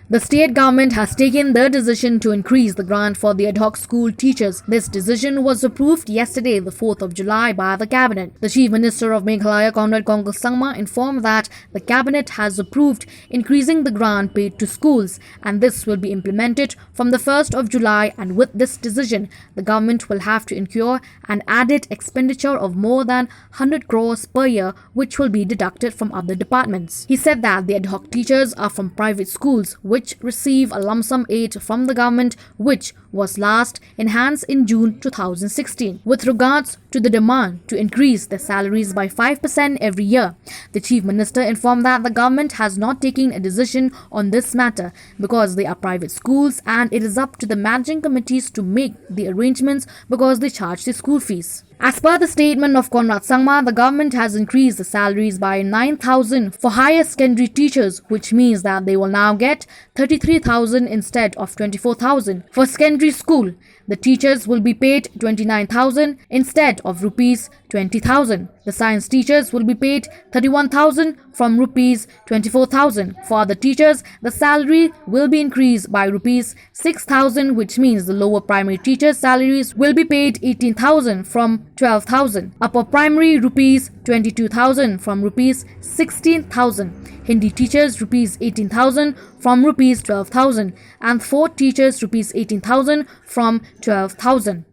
The state government has taken the decision to increase the grant for the ad hoc school teachers. This decision was approved yesterday, the 4th of July, by the cabinet. The Chief Minister of Meghalaya, Conrad Congress Sangma, informed that the cabinet has approved increasing the grant paid to schools, and this will be implemented from the 1st of July. And with this decision, the government will have to incur an added expenditure of more than 100 crores per year, which will be deducted from other departments. He said that the ad hoc teachers are from private schools, which receive a lump sum aid from the government, which was last enhanced in June 2016. With regards to the demand to increase their salaries by 5% every year, the Chief Minister informed that the government has not taken a decision on this matter because they are private schools and it is up to the managing committees to make the arrangements because they charge the school fees. As per the statement of Conrad Sangma, the government has increased the salaries by 9,000 for higher secondary teachers, which means that they will now get 33,000 instead of 24,000. For secondary school, the teachers will be paid 29,000 instead of rupees 20,000. The science teachers will be paid 31,000 from rupees 24,000. For other teachers, the salary will be increased by rupees 6,000, which means the lower primary teachers' salaries will be paid 18,000 from 12,000. Upper primary rupees 22,000 from rupees 16,000. Hindi teachers rupees 18,000 from rupees 12,000, and fourth teachers rupees 18,000 from 12,000.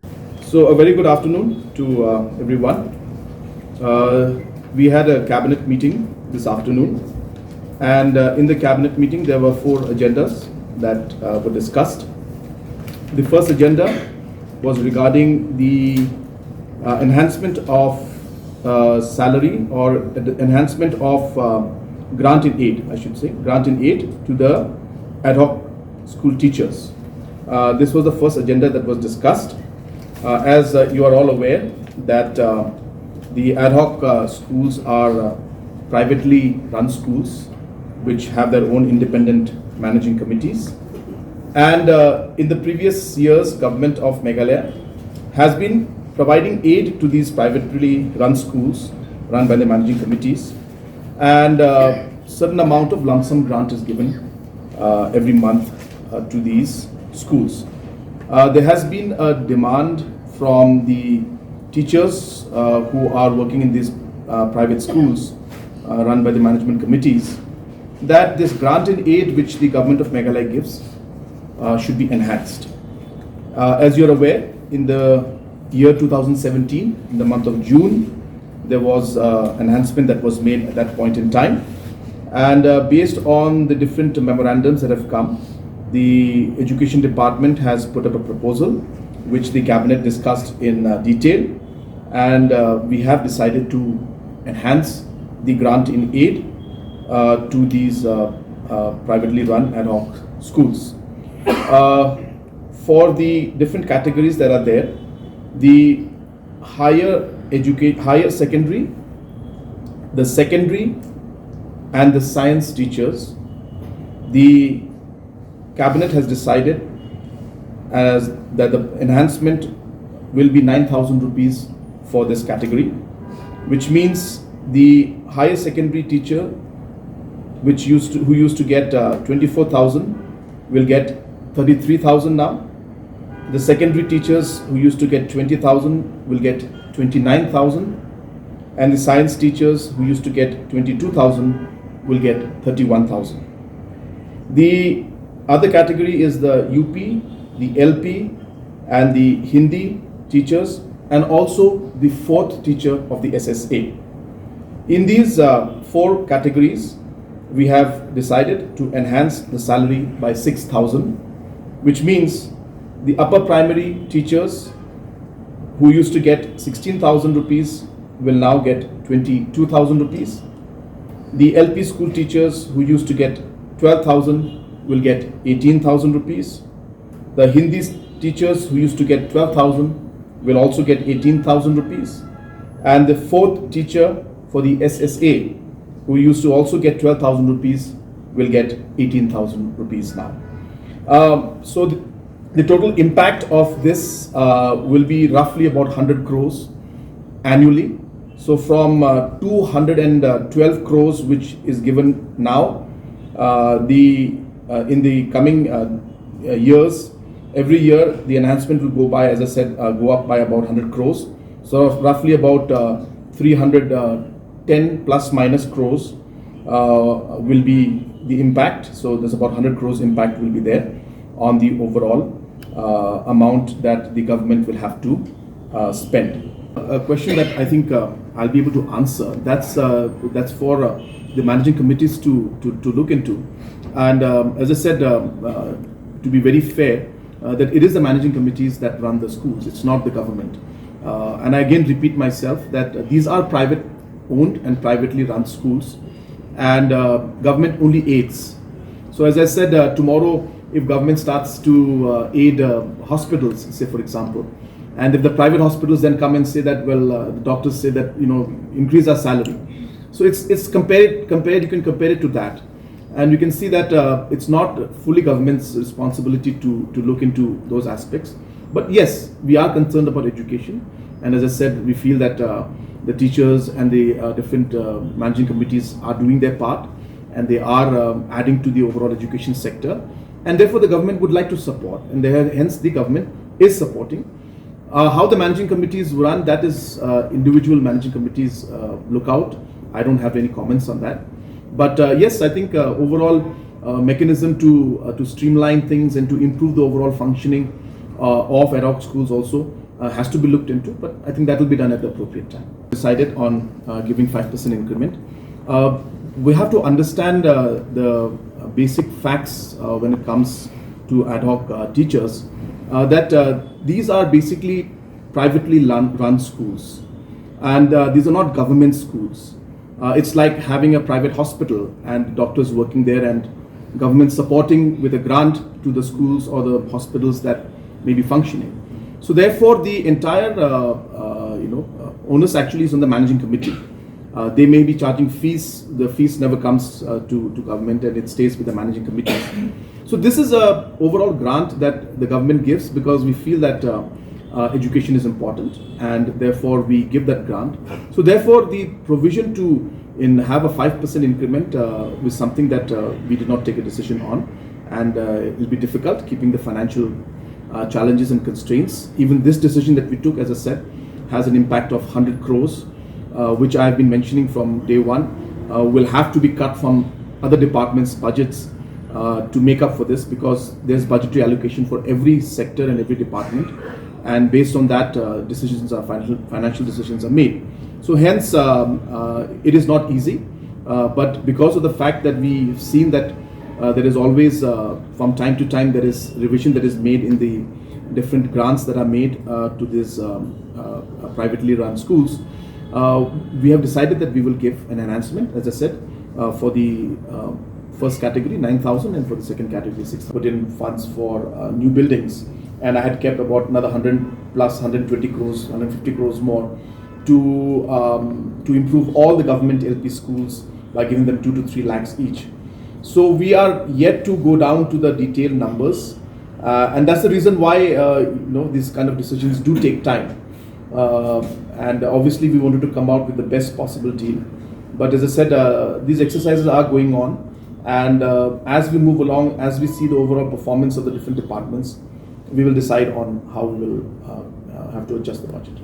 So a very good afternoon to everyone. We had a cabinet meeting this afternoon, and in the cabinet meeting there were 4 agendas that were discussed. The first agenda was regarding the enhancement of salary, or enhancement of grant in aid, I should say, grant in aid to the ad hoc school teachers. This was the first agenda that was discussed. As you are all aware that the ad hoc schools are privately run schools which have their own independent managing committees, and in the previous years, government of Meghalaya has been providing aid to these privately run schools run by the managing committees, and certain amount of lump sum grant is given every month to these schools. There has been a demand from the teachers who are working in these private schools run by the management committees that this grant in aid which the government of Meghalaya gives should be enhanced. As you are aware, in the year 2017, in the month of June, there was enhancement that was made at that point in time, and based on the different memorandums that have come, the education department has put up a proposal which the cabinet discussed in detail, and we have decided to enhance the grant in aid to these privately run ad hoc schools. For the different categories that are there, the higher secondary, the secondary and the science teachers, the cabinet has decided as that the enhancement will be 9,000 rupees for this category, which means the higher secondary teacher who used to get 24,000 will get 33,000 now. The secondary teachers who used to get 20,000 will get 29,000, and the science teachers who used to get 22,000 will get 31,000. The other category is the UP, the LP, and the Hindi teachers, and also the fourth teacher of the SSA. In these 4 categories, we have decided to enhance the salary by 6,000, which means the upper primary teachers who used to get 16,000 rupees will now get 22,000 rupees. The LP school teachers who used to get 12,000 will get 18,000 rupees. The Hindi teachers who used to get 12,000 will also get 18,000 rupees. And the fourth teacher for the SSA who used to also get 12,000 rupees will get 18,000 rupees now. So the total impact of this will be roughly about 100 crores annually. So from 212 crores which is given now, the in the coming years, every year the enhancement will go by, as I said, go up by about 100 crores. So roughly about 310 plus minus crores will be the impact. So there's about 100 crores impact will be there on the overall amount that the government will have to spend. A question that I think I'll be able to answer, that's for the managing committees to look into. And as I said, to be very fair, that it is the managing committees that run the schools, it's not the government. And I again repeat myself that these are private owned and privately run schools, and government only aids. So as I said, tomorrow if government starts to aid hospitals, say for example, and if the private hospitals then come and say that, well, the doctors say that, increase our salary. So it's you can compare it to that. And you can see that it's not fully government's responsibility to look into those aspects. But yes, we are concerned about education. And as I said, we feel that the teachers and the different managing committees are doing their part, and they are adding to the overall education sector. And therefore, the government would like to support, and hence the government is supporting. How the managing committees run, that is individual managing committees look out. I don't have any comments on that. But yes, I think overall mechanism to streamline things and to improve the overall functioning of ad hoc schools also has to be looked into. But I think that will be done at the appropriate time. Decided on giving 5% increment. We have to understand the basic facts when it comes to ad hoc teachers, that these are basically privately run schools, and these are not government schools. It's like having a private hospital and doctors working there, and government supporting with a grant to the schools or the hospitals that may be functioning. So therefore, the entire onus actually is on the managing committee. They may be charging fees. The fees never comes to government, and it stays with the managing committee. So this is a overall grant that the government gives because we feel that education is important, and therefore we give that grant. So therefore, the provision to have a 5% increment was something that we did not take a decision on, and it will be difficult keeping the financial challenges and constraints. Even this decision that we took, as I said, has an impact of 100 crores, which I have been mentioning from day one, will have to be cut from other departments' budgets to make up for this, because there's budgetary allocation for every sector and every department, and based on that, financial decisions are made. So hence, it is not easy, but because of the fact that we've seen that there is always, from time to time, there is revision that is made in the different grants that are made to these privately run schools, we have decided that we will give an enhancement, as I said, for the first category 9,000, and for the second category 6,000. Put in funds for new buildings, and I had kept about another 100 plus 120 crores, 150 crores more to improve all the government LP schools by giving them 2 to 3 lakhs each. So we are yet to go down to the detailed numbers, and that's the reason why these kind of decisions do take time. And obviously we wanted to come out with the best possible deal. But as I said, these exercises are going on, and as we move along, as we see the overall performance of the different departments, we will decide on how we will have to adjust the budget.